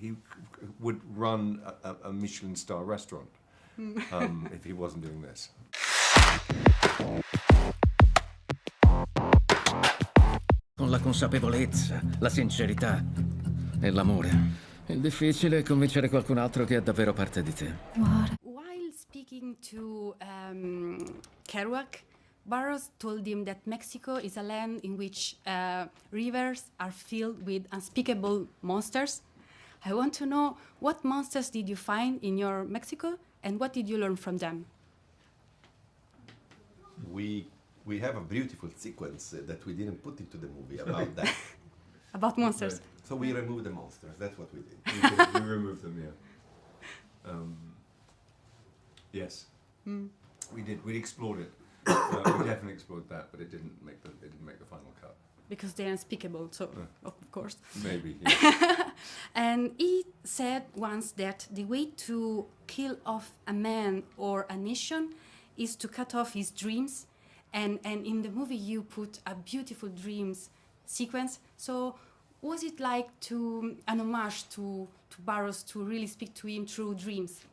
he would run a Michelin star restaurant if he wasn't doing this. Con la consapevolezza, la sincerità e l'amore. Il difficile è convincere qualcun altro che è davvero parte di te. While speaking to Kerouac, Burroughs told him that Mexico is a land in which rivers are filled with unspeakable monsters. I want to know, what monsters did you find in your Mexico, and what did you learn from them? We have a beautiful sequence that we didn't put into the movie about that. About monsters. Right. So we removed the monsters. That's what we did. We removed them, yeah. Yes, we did. We explored it. We definitely explored that, but it didn't make the final cut. Because they're unspeakable, so of course. Maybe. Yeah. And he said once that the way to kill off a man or a nation is to cut off his dreams. And in the movie you put a beautiful dreams sequence. So was it like an homage to Burroughs to really speak to him through dreams?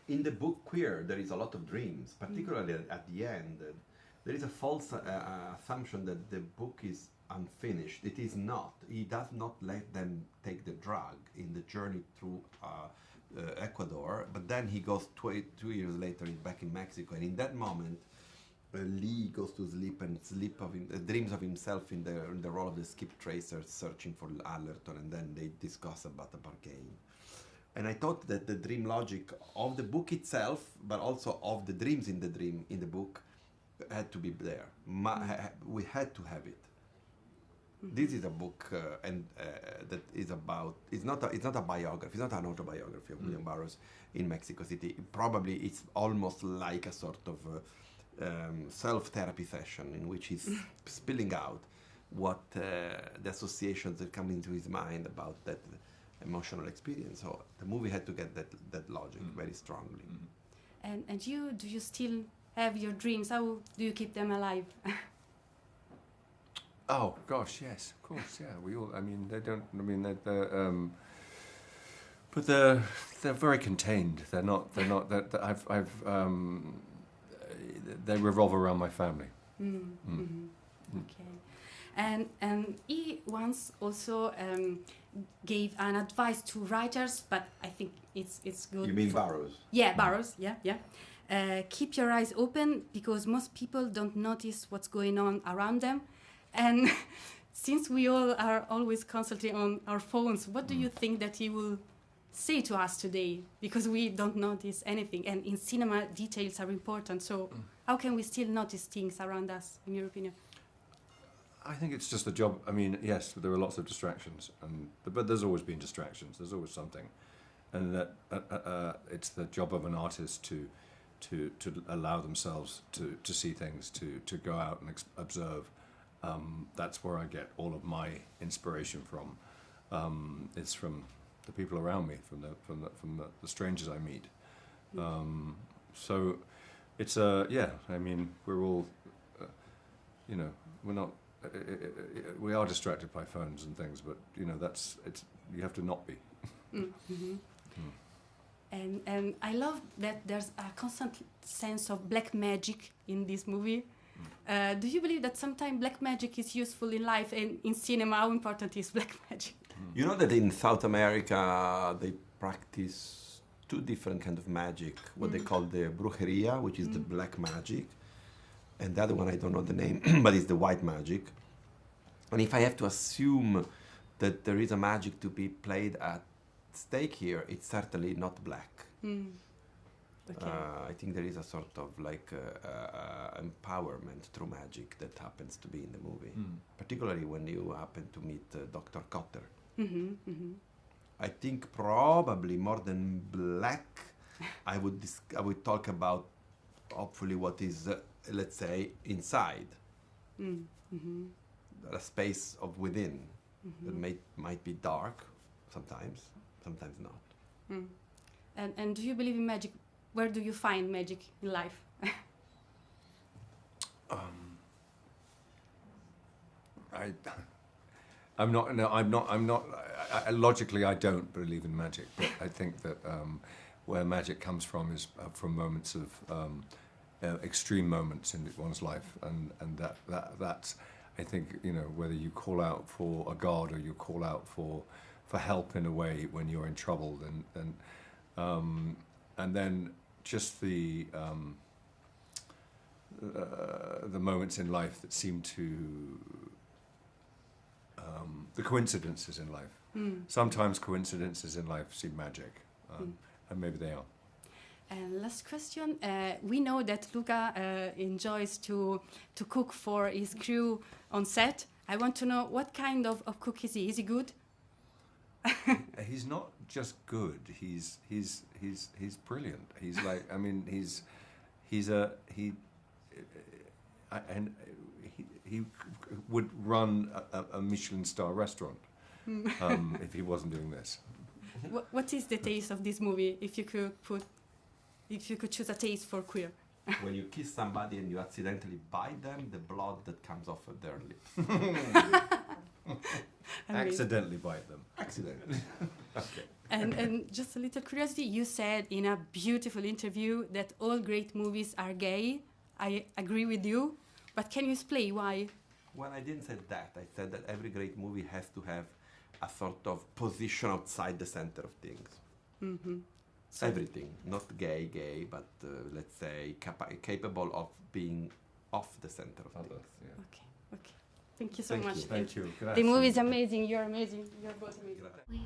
In the book Queer, there is a lot of dreams, particularly at the end. There is a false assumption that the book is unfinished. It is not. He does not let them take the drug in the journey through Ecuador, but then he goes 2 years later back in Mexico, and in that moment Lee goes to sleep and dreams of himself in the role of the skip tracer searching for Allerton, and then they discuss about the bargain. And I thought that the dream logic of the book itself, but also of the dreams in the book, had to be there. We had to have it. This is a book that is about. It's not a biography. It's not an autobiography of William Burroughs in Mexico City. Probably it's almost like a sort of self-therapy session in which he's spilling out what the associations that come into his mind about that emotional experience. So the movie had to get that logic very strongly. And you, do you still have your dreams? How do you keep them alive? Oh gosh, yes, of course, yeah. We all. I mean, they don't. I mean, but they're very contained. They're not. They revolve around my family. Okay. And he once also gave an advice to writers, but I think it's good. You mean Burroughs? Yeah, Burroughs. Yeah. Keep your eyes open, because most people don't notice what's going on around them. And since we all are always constantly on our phones, what do you think that he will say to us today? Because we don't notice anything, and in cinema details are important. So how can we still notice things around us, in your opinion? I think it's just the job. I mean, yes, there are lots of distractions, but there's always been distractions. There's always something, and that it's the job of an artist to allow themselves to see things, to go out and observe. That's where I get all of my inspiration from. It's from the people around me, from the strangers I meet. So it's I mean, we're all, we're not. We are distracted by phones and things, but you have to not be. And I love that there's a constant sense of black magic in this movie. Do you believe that sometimes black magic is useful in life, and in cinema, how important is black magic? You know that in South America they practice two different kinds of magic, what they call the brujeria, which is the black magic, and the other one, I don't know the name, but it's the white magic. And if I have to assume that there is a magic to be played at stake here, it's certainly not black. Okay. I think there is a sort of like empowerment through magic that happens to be in the movie, particularly when you happen to meet Dr. Cotter. I think probably more than black, I would talk about hopefully what is, let's say, inside, a space of within that might be dark sometimes not. And do you believe in magic? Where do you find magic in life? I'm not. No, I'm not. I'm not. Logically, I don't believe in magic, but I think that where magic comes from is from moments of extreme moments in one's life, and that's. I think, you know, whether you call out for a god or you call out for help in a way when you're in trouble, and then just the moments in life that seem to the coincidences in life. Sometimes coincidences in life seem magic, and maybe they are. And last question. We know that Luca enjoys to cook for his crew on set. I want to know, what kind of cook is he? Is he good? He's not just good. He's brilliant. He's like, I mean, he would run a Michelin star restaurant if he wasn't doing this. What is the taste of this movie? If you could choose a taste for Queer. When you kiss somebody and you accidentally bite them, the blood that comes off of their lips. Accidentally bite them. Accidentally. Okay. And just a little curiosity, you said in a beautiful interview that all great movies are gay. I agree with you, but can you explain why? Well, I didn't say that. I said that every great movie has to have a sort of position outside the center of things. Mm-hmm. Everything, not gay, but let's say capable of being off the center of things. Yeah. Okay. Thank you so much. Thank you. The movie is amazing. You're amazing. You're both amazing. We